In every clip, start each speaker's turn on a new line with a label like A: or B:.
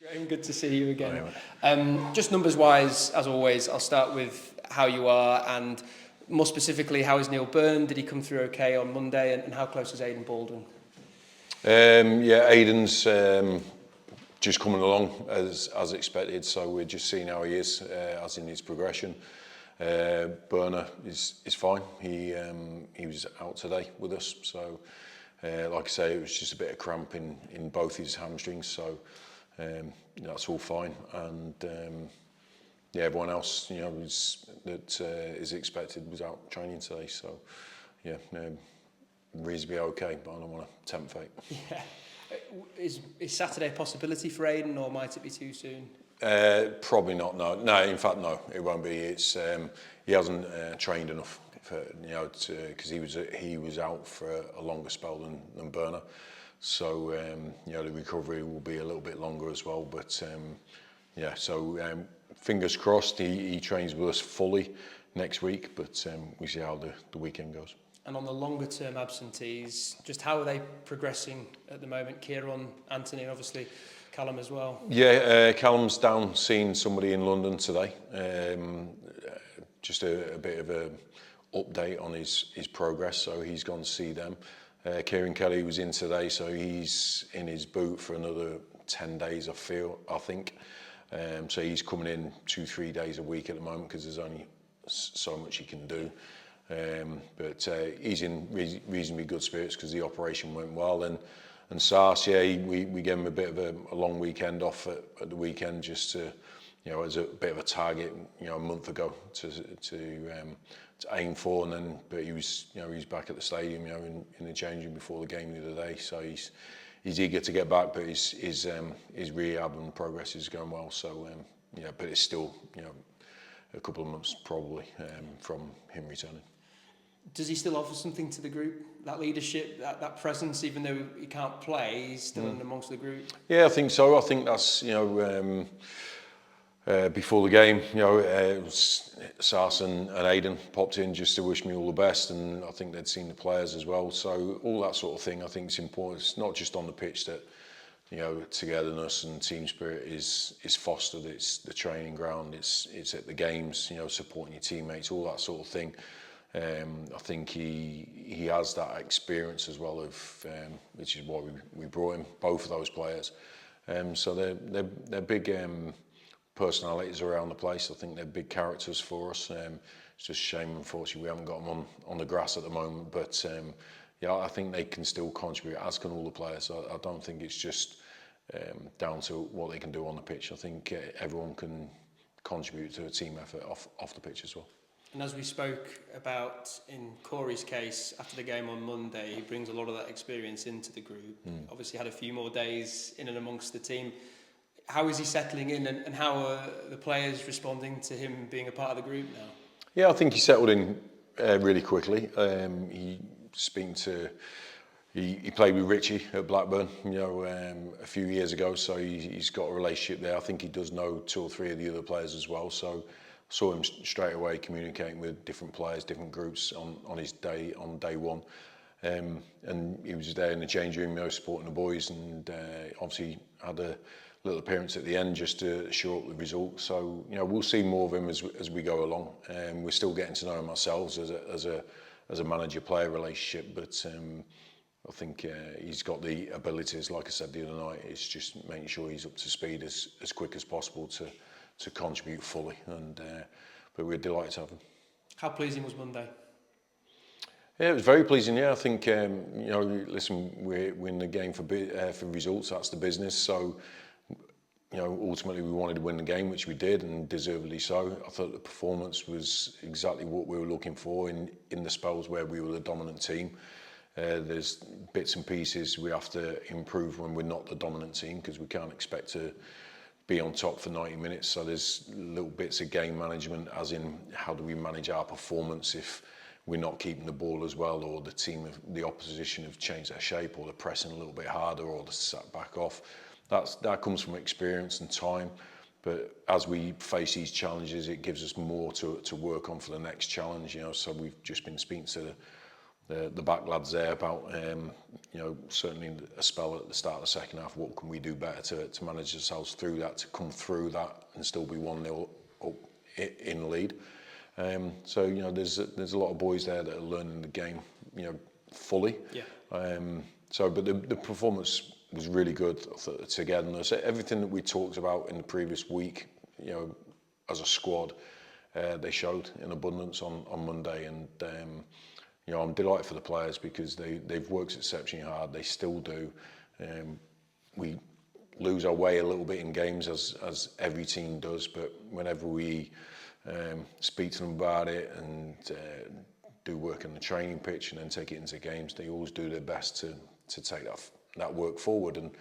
A: Graham, good to see you again. Just numbers-wise, as always, I'll start with how you are, and more specifically, how is Neil Byrne? Did he come through okay on Monday, and how close is Aidan Baldwin?
B: Yeah, Aidan's just coming along as expected, so we're just seeing how he is, as in his progression. Burner is fine. He was out today with us, so like I say, it was just a bit of cramp in both his hamstrings, so that's all fine. And yeah, everyone else, that is expected was out training today, so yeah, reasonably okay, but I don't want to tempt fate.
A: Yeah. Is Saturday a possibility for Aidan, or might it be too soon?
B: Probably not. No. In fact, no. It won't be. It's he hasn't trained enough for because he was out for a longer spell than Burner, so the recovery will be a little bit longer as well. But yeah, so fingers crossed. He trains with us fully next week, but we see how the weekend goes.
A: And on the longer term absentees, just how are they progressing at the moment? Kieran, Anthony, and obviously Callum as well.
B: Yeah, Callum's down seeing somebody in London today. Just a bit of a update on his progress, so he's gone to see them. Kieran Kelly was in today, so he's in his boot for another 10 days, I think. So he's coming in 2-3 days a week at the moment because there's only so much he can do. But he's in reasonably good spirits because the operation went well. And Sars, yeah, we gave him a bit of a long weekend off at the weekend, just to, as a bit of a target, a month ago to aim for. And then, but he was back at the stadium, in the changing before the game the other day. So he's eager to get back, but his rehab and progress is going well. So but it's still a couple of months probably from him returning.
A: Does he still offer something to the group? That leadership, that presence, even though he can't play, he's still in amongst the group? Yeah,
B: I think so. I think that's, before the game, Sars and Aidan popped in just to wish me all the best, and I think they'd seen the players as well. So all that sort of thing, I think is important. It's not just on the pitch that, togetherness and team spirit is fostered. It's the training ground. It's at the games, supporting your teammates, all that sort of thing. I think he has that experience as well of which is why we brought him, both of those players. So they're big personalities around the place. I think they're big characters for us. It's just a shame, unfortunately, we haven't got them on the grass at the moment. But yeah, I think they can still contribute, as can all the players. I don't think it's just down to what they can do on the pitch. I think everyone can contribute to a team effort off the pitch as well.
A: And as we spoke about in Corey's case after the game on Monday, he brings a lot of that experience into the group. Obviously had a few more days in and amongst the team. How is he settling in, and how are the players responding to him being a part of the group now?
B: Yeah, I think he settled in really quickly. He played with Richie at Blackburn, a few years ago, so he's got a relationship there. I think he does know 2 or 3 of the other players as well, so saw him straight away communicating with different players, different groups on day one. And he was there in the change room, supporting the boys, and obviously had a little appearance at the end just to show up the result. So we'll see more of him as we go along. We're still getting to know him ourselves as a manager-player relationship, but I think he's got the abilities. Like I said the other night, it's just making sure he's up to speed as quick as possible to contribute fully. But we're delighted to have him.
A: How pleasing was Monday?
B: Yeah, it was very pleasing. Yeah, I think listen, we're in the game for results. That's the business. So ultimately we wanted to win the game, which we did, and deservedly so. I thought the performance was exactly what we were looking for in the spells where we were the dominant team. There's bits and pieces we have to improve when we're not the dominant team, because we can't expect to be on top for 90 minutes. So there's little bits of game management, as in how do we manage our performance if we're not keeping the ball as well, or the opposition have changed their shape, or they're pressing a little bit harder, or they're sat back off. That comes from experience and time. But as we face these challenges, it gives us more to work on for the next challenge. So we've just been speaking to the back lads there about certainly a spell at the start of the second half. What can we do better to manage ourselves through that, to come through that and still be 1-0 up in lead. So there's a lot of boys there that are learning the game fully.
A: Yeah.
B: But the performance was really good. Togetherness, everything that we talked about in the previous week, as a squad, they showed in abundance on Monday, and I'm delighted for the players because they've worked exceptionally hard. They still do. We lose our way a little bit in games, as every team does, but whenever we speak to them about it and do work on the training pitch and then take it into games, they always do their best to take that work forward, and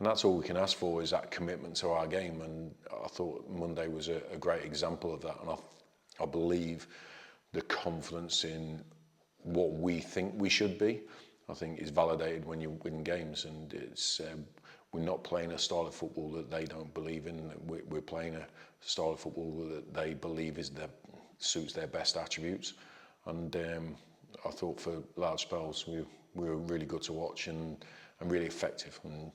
B: that's all we can ask for, is that commitment to our game. And I thought Monday was a great example of that, and I believe the confidence in what we think we should be, I think, is validated when you win games. And it's we're not playing a style of football that they don't believe in. We're playing a style of football that they believe suits their best attributes. And I thought for large spells we were really good to watch and really effective. And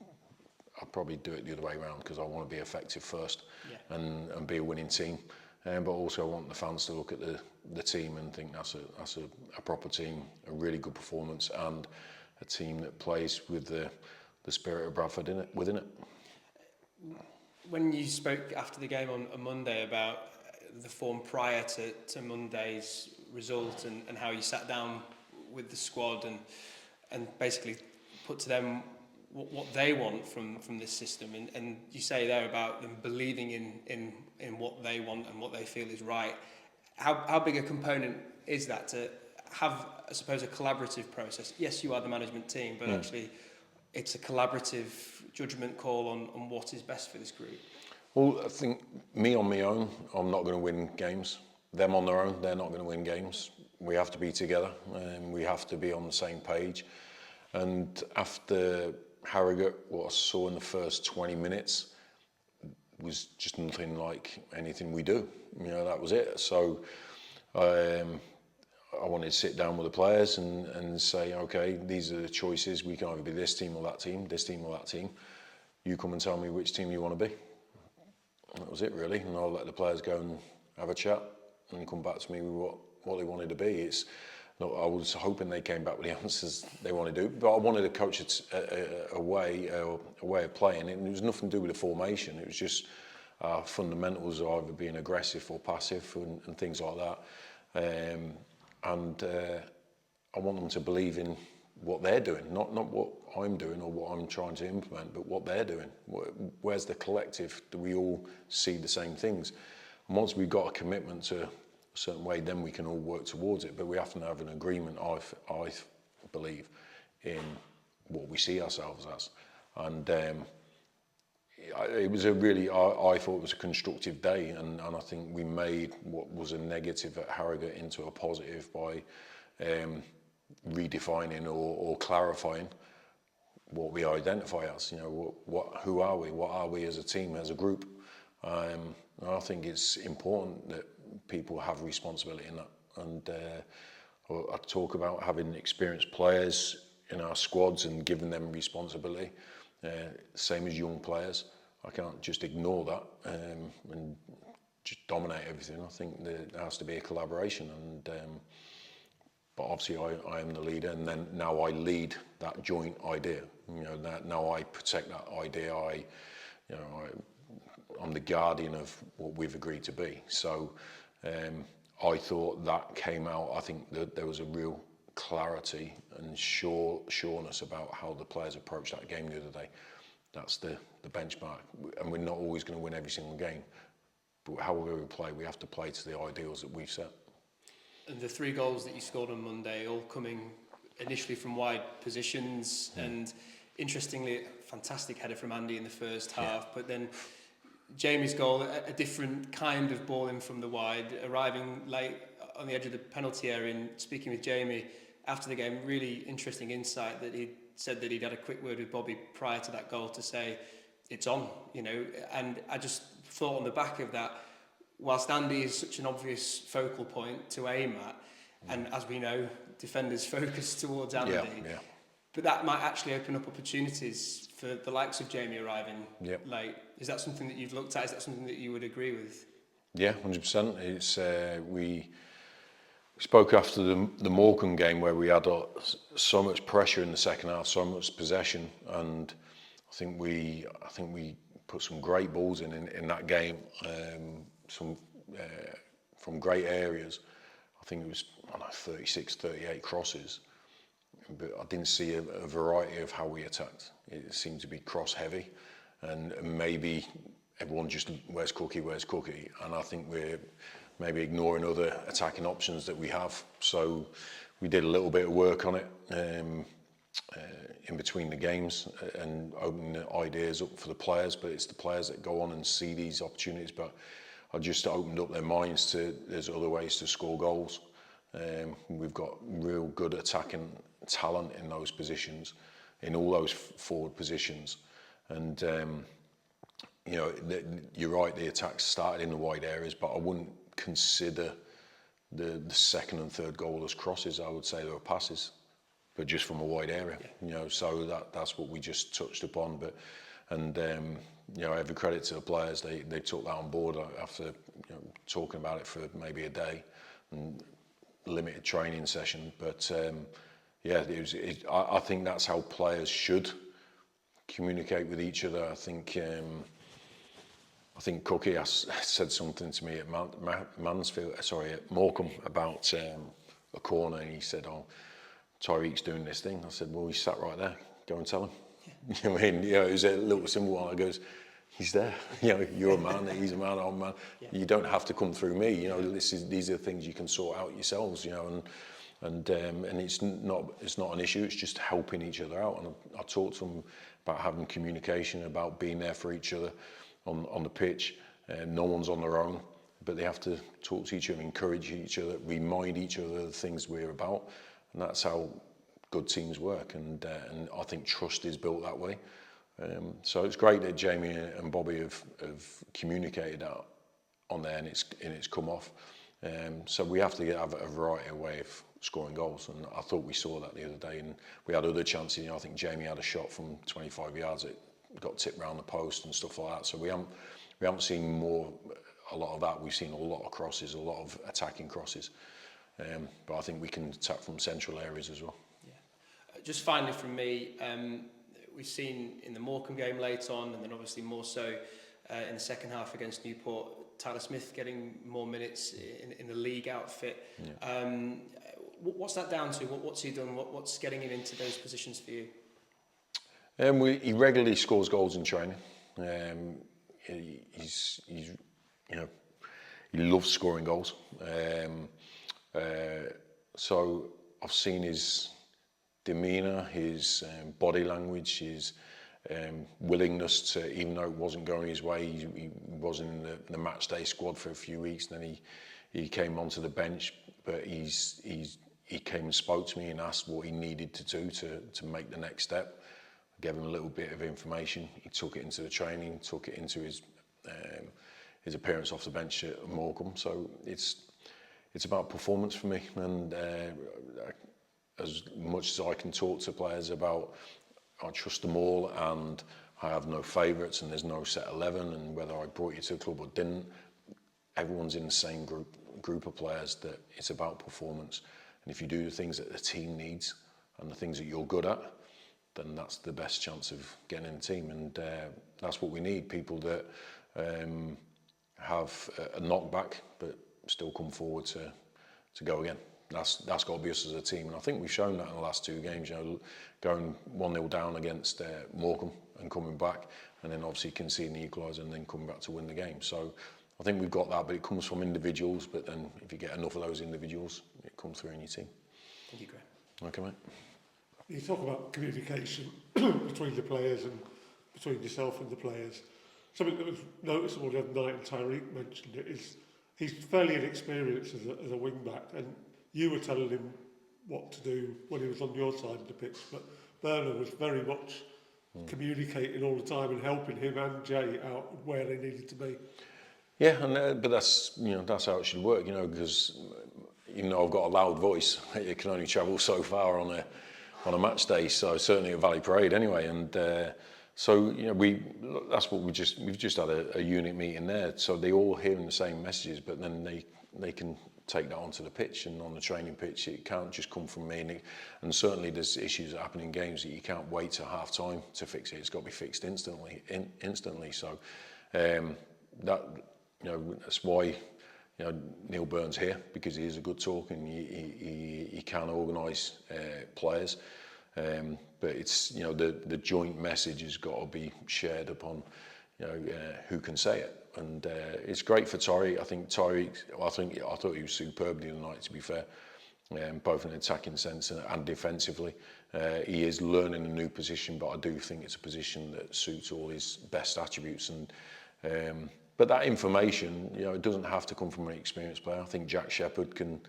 B: I'll probably do it the other way around, because I want to be effective first, and be a winning team. But also I want the fans to look at the team and think that's a proper team, a really good performance, and a team that plays with the spirit of Bradford within it.
A: When you spoke after the game on Monday about the form prior to Monday's result, and how you sat down with the squad and basically put to them what they want from this system, and you say there about them believing in what they want and what they feel is right. How big a component is that to have, I suppose, a collaborative process? Yes, you are the management team, but actually it's a collaborative judgment call on what is best for this group.
B: Well, I think me on my own, I'm not going to win games. Them on their own, they're not going to win games. We have to be together, and we have to be on the same page. And after Harrogate, what I saw in the first 20 minutes was just nothing like anything we do. That was it. So I wanted to sit down with the players and say, okay, these are the choices. We can either be this team or that team, this team or that team. You come and tell me which team you want to be. And that was it, really. And I'll let the players go and have a chat and come back to me with what they wanted to be. I was hoping they came back with the answers they wanted to do, but I wanted to coach a way of playing, and it was nothing to do with the formation. It was just fundamentals of either being aggressive or passive and things like that. I want them to believe in what they're doing, not what I'm doing or what I'm trying to implement, but what they're doing. Where's the collective? Do we all see the same things? And once we've got a commitment to a certain way, then we can all work towards it. But we have to have an agreement, I believe, in what we see ourselves as. And it was I thought it was a constructive day, and I think we made what was a negative at Harrogate into a positive by redefining or clarifying what we identify as. Who are we? What are we as a team, as a group? And I think it's important that people have responsibility in that. And I talk about having experienced players in our squads and giving them responsibility, same as young players. I can't just ignore that and just dominate everything. I think there has to be a collaboration, and but obviously I am the leader, and then now I lead that joint idea. Now I protect that idea. I'm the guardian of what we've agreed to be. So I thought that came out. I think that there was a real clarity and sureness about how the players approached that game the other day. That's the benchmark, and we're not always going to win every single game, but however we play, we have to play to the ideals that we've set.
A: And the 3 goals that you scored on Monday, all coming initially from wide positions, and interestingly, a fantastic header from Andy in the first half, but then Jamie's goal, a different kind of ball in from the wide, arriving late on the edge of the penalty area. And speaking with Jamie after the game, really interesting insight that he said that he'd had a quick word with Bobby prior to that goal to say it's on, and I just thought on the back of that, whilst Andy is such an obvious focal point to aim at, And as we know, defenders focus towards Andy.
B: Yeah.
A: But that might actually open up opportunities for the likes of Jamie arriving late. Is that something that you've looked at? Is that something that you would agree with?
B: Yeah, 100%. It's we spoke after the Morecambe game where we had so much pressure in the second half, so much possession, and I think we put some great balls in that game, some from great areas. I think it was 36, 38 crosses, but I didn't see a variety of how we attacked. It seemed to be cross heavy, and maybe everyone just where's Cookie, and I think we're maybe ignoring other attacking options that we have. So we did a little bit of work on it in between the games and opening the ideas up for the players, but it's the players that go on and see these opportunities. But I just opened up their minds to there's other ways to score goals. We've got real good attacking talent in those positions, in all those forward positions, and you know, you're right, the attacks started in the wide areas, but I wouldn't consider the second and third goal as crosses. I would say they were passes, but just from a wide area. You know, so that's what we just touched upon. But you know, every credit to the players. They took that on board after talking about it for maybe a day and limited training session. But yeah, I think that's how players should communicate with each other. I think Cookie said something to me at at Morecambe about a corner, and he said, "Oh, Tyreek's doing this thing." I said, "Well, he's sat right there. Go and tell him." Yeah. You know what I mean? You know, it was a little simple one. I goes, "He's there. You know, you're a man. He's a man. I'm a man. Yeah. You don't have to come through me. You know, these are things you can sort out yourselves. You know, and it's not an issue. It's just helping each other out." And I talked to them about having communication, about being there for each other on the pitch. No one's on their own, but they have to talk to each other, encourage each other, remind each other of the things we're about, and that's how good teams work. And I think trust is built that way. So it's great that Jamie and Bobby have communicated that on there, and it's come off. So we have to have a variety of way of scoring goals, and I thought we saw that the other day. And we had other chances. You know, I think Jamie had a shot from 25 yards that got tipped round the post and stuff like that. So we haven't seen a lot of that. We've seen a lot of crosses, a lot of attacking crosses. But I think we can attack from central areas as well.
A: Yeah. Just finally from me, we've seen in the Morecambe game late on, and then obviously more so in the second half against Newport, Tyler Smith getting more minutes in the league outfit. Yeah. What's that down to? What's he done? What's getting him into those positions for you?
B: He regularly scores goals in training. He's you know, he loves scoring goals. So I've seen his demeanour, his body language, his willingness to, even though it wasn't going his way, he was in the match day squad for a few weeks. Then he came onto the bench, but he came and spoke to me and asked what he needed to do to make the next step. I gave him a little bit of information. He took it into the training, took it into his appearance off the bench at Morecambe. So it's about performance for me, and as much as I can talk to players about, I trust them all, and I have no favourites, and there's no set 11, and whether I brought you to the club or didn't, everyone's in the same group of players, that it's about performance. And if you do the things that the team needs and the things that you're good at, then that's the best chance of getting in the team. And that's what we need, people that have a knockback but still come forward to go again. That's got to be us as a team, and I think we've shown that in the last two games. You know, going 1-0 down against Morecambe and coming back, and then obviously conceding the equaliser and then coming back to win the game. So I think we've got that, but it comes from individuals. But then if you get enough of those individuals, it comes through in your team.
A: Thank you, Graham.
B: Okay, mate.
C: You talk about communication between the players and between yourself and the players. Something that was noticeable the other night, and Tyreek mentioned it, is he's fairly inexperienced as a wing back, and you were telling him what to do when he was on your side of the pitch, but Bernard was very much communicating all the time and helping him and Jay out where they needed to be.
B: Yeah, and but that's how it should work, because even though I've got a loud voice, it can only travel so far on a match day. So certainly at Valley Parade anyway. And so that's what we've just had a unit meeting there. So they all hearing the same messages, but then they can take that onto the pitch, and on the training pitch it can't just come from me. And certainly there's issues that happen in games that you can't wait till half time to fix it. It's got to be fixed instantly. So that's why Neil Byrne's here, because he is a good talker and he can organise players. But it's the joint message has got to be shared upon who can say it. And it's great for Torrey. I thought he was superb the other night, to be fair, both in an attacking sense and defensively. He is learning a new position, but I do think it's a position that suits all his best attributes. And but that information, it doesn't have to come from an experienced player. I think Jack Shepherd can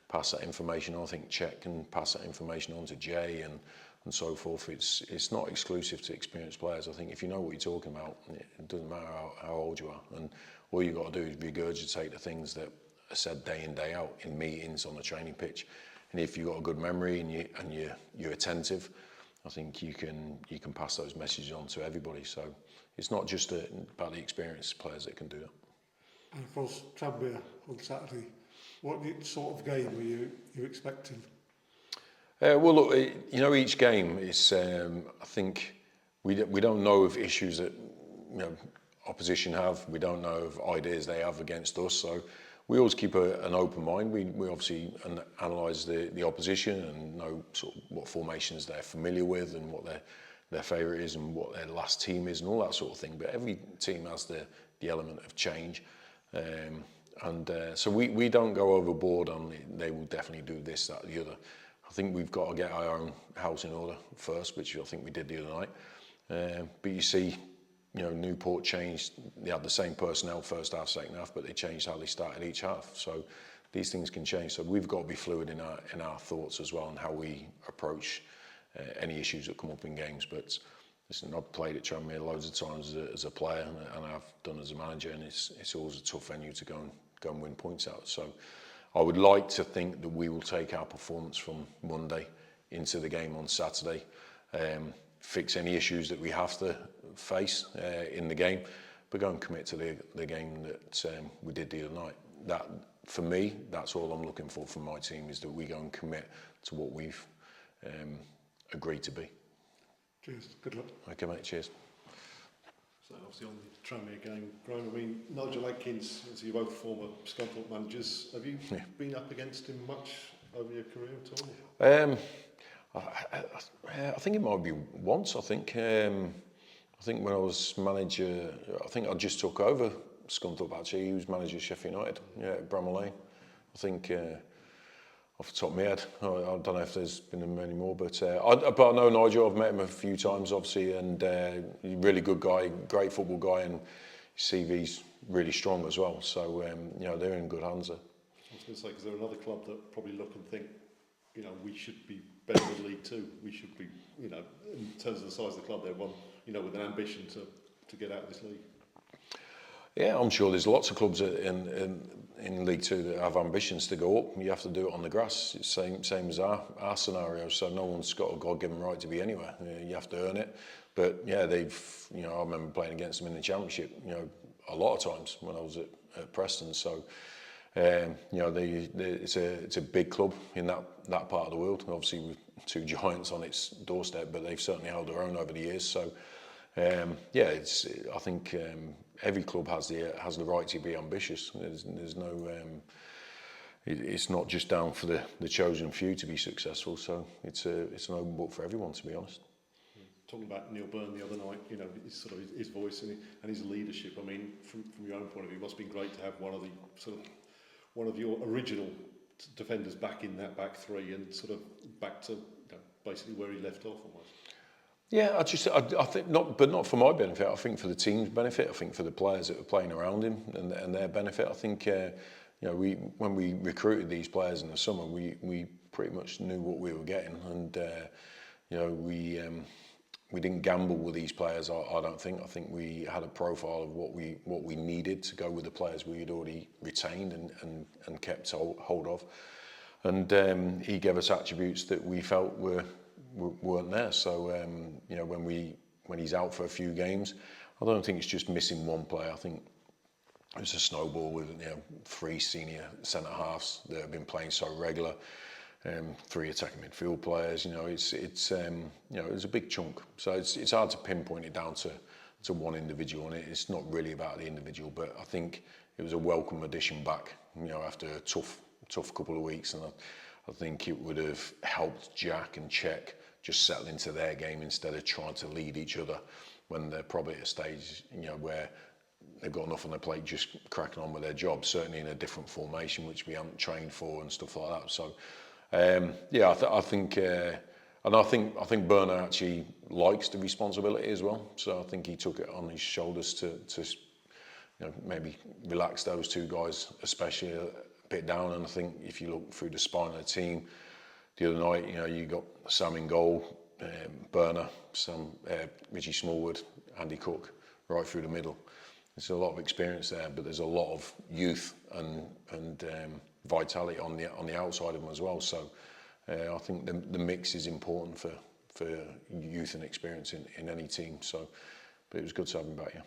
B: pass that information on. I think Chet can pass that information on to Jay and so forth. It's not exclusive to experienced players. I think if you know what you're talking about, it doesn't matter how old you are, and all you got to do is regurgitate the things that are said day in, day out in meetings, on the training pitch. And if you've got a good memory and you're attentive, I think you can pass those messages on to everybody. So it's not just about the experienced players that can do that.
C: And of course, Tranmere on Saturday. What sort of game were you expecting?
B: Well, look, each game is. I think we don't know of issues that opposition have. We don't know of ideas they have against us. So we always keep an open mind. We obviously analyse the opposition and know sort of what formations they're familiar with and what their favourite is and what their last team is and all that sort of thing. But every team has the element of change. So we don't go overboard on they will definitely do this, that, the other. I think we've got to get our own house in order first, which I think we did the other night. But you see, Newport changed. They had the same personnel first half, second half, but they changed how they started each half. So these things can change. So we've got to be fluid in our thoughts as well and how we approach any issues that come up in games. But listen, I've played at Tranmere loads of times as a player, and I've done as a manager, and it's always a tough venue to go and win points out. So I would like to think that we will take our performance from Monday into the game on Saturday, fix any issues that we have to face in the game, but go and commit to the game that we did the other night. That, for me, that's all I'm looking for from my team, is that we go and commit to what we've agreed to be.
C: Cheers. Good luck.
B: Okay, mate. Cheers.
D: So obviously on the Tranmere game, Graham, I mean, Nigel Adkins, so you're both former Scunthorpe managers. Have you been up against him much over your career at all?
B: I think it might be once. I think when I was manager, I think I just took over Scunthorpe actually. He was manager of Sheffield United, at Bramall Lane. I think off the top of my head, I don't know if there's been many more, but I know Nigel. I've met him a few times, obviously, and really good guy, great football guy, and his CV's really strong as well. So they're in good hands there.
D: I was going to say, because they're another club that probably look and think, we should be better than League Two. We should be, in terms of the size of the club, they're one, with an ambition to get out of this league.
B: Yeah, I'm sure there's lots of clubs in League Two that have ambitions to go up. You have to do it on the grass. It's same as our scenario. So no one's got a God-given right to be anywhere. You have to earn it. But yeah, they've. I remember playing against them in the Championship. A lot of times when I was at Preston. So it's a big club in that part of the world. Obviously with two giants on its doorstep, but they've certainly held their own over the years. So I think every club has the right to be ambitious. There's no. It's not just down for the chosen few to be successful. So it's an open book for everyone, to be honest.
D: Talking about Neil Byrne the other night, his voice and his leadership. I mean, from your own point of view, it must have been great to have one of your original defenders back in that back three and sort of back to basically where he left off almost.
B: Yeah, I think not for my benefit. I think for the team's benefit. I think for the players that are playing around him and their benefit. I think when we recruited these players in the summer, we pretty much knew what we were getting, and we didn't gamble with these players. I don't think. I think we had a profile of what we needed to go with the players we had already retained and kept hold of. and he gave us attributes that we felt weren't there. So you know, when he's out for a few games, I don't think it's just missing one player. I think it's a snowball with, you know, 3 senior centre halves that have been playing so regular, 3 attacking midfield players. You know, it's you know, it's a big chunk. So it's hard to pinpoint it down to one individual, and it's not really about the individual. But I think it was a welcome addition back, you know, after a tough couple of weeks, and I think it would have helped Jack and Czech just settle into their game instead of trying to lead each other when they're probably at a stage, you know, where they've got enough on their plate just cracking on with their job, certainly in a different formation which we haven't trained for and stuff like that. So yeah, I think Bernard actually likes the responsibility as well. So I think he took it on his shoulders to you know, maybe relax those 2 guys, especially a bit down. And I think if you look through the spine of the team, the other night, you know, you got Sam in goal, Burner, Richie Smallwood, Andy Cook, right through the middle. There's a lot of experience there, but there's a lot of youth and vitality on the outside of them as well. So I think the mix is important for youth and experience in any team. So, but it was good to have him back here.